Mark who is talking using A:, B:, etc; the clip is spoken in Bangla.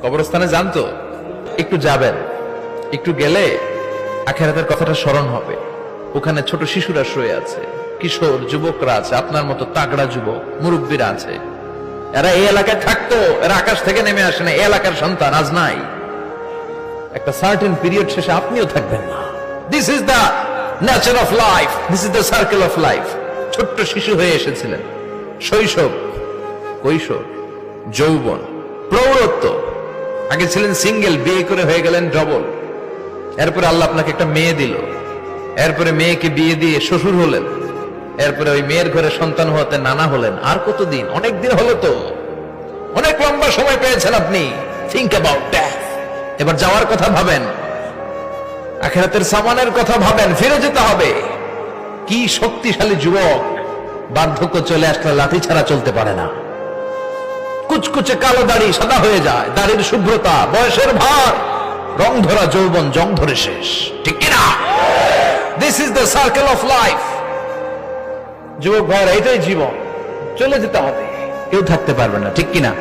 A: কবরস্থানে যান তো, একটু যাবেন, একটু গেলে আখিরাতের কথাটা স্মরণ হবে। ওখানে ছোট শিশুরা শুয়ে আছে, কিশোর যুবকরা আছে, আপনার মতো তাগড়া যুবক মুরব্বীরা আছে। এরা এই এলাকায় থাকতো, এরা আকাশ থেকে নেমে আসে না, এই এলাকার সন্তান আজ নাই। একটা সার্টেন পিরিয়ড শেষে আপনিও থাকবেন না। This is the nature of life, this is the circle of life. ছোট্ট শিশু হয়ে এসেছিলেন, শৈশব, কৈশোর, যৌবন, প্রৌঢ়ত্ব। আগে ছিলেন সিঙ্গেল, বিয়ে করে হয়ে গেলেন ডবল। এরপরে আল্লাহ আপনাকে একটা মেয়ে দিল, এরপরে মেয়েকে বিয়ে দিয়ে শ্বশুর হলেন, এরপরে ওই মেয়ের ঘরে সন্তান হতে নানা হলেন। আর কতদিন? অনেক দিন হলো তো, অনেক লম্বা সময় পেয়েছেন আপনি। Think about death. এবার যাওয়ার কথা ভাবেন, আখিরাতের সামানের কথা ভাবেন, ফিরে যেতে হবে। কি শক্তিশালী যুবক, বার্ধক্য চলে আসলে লাঠি ছাড়া চলতে পারে না। কুচকুচে কালো দাড়ি সাদা হয়ে যায়, দাড়ির শুভ্রতা, বয়সের ভার, রং ধরা যৌবন জং ধরে শেষ, ঠিক কিনা? This is the circle of life. যুবক ভাইরা, এটাই জীবন, চলে যেতে হবে, কেউ থাকতে পারবে না, ঠিক কিনা?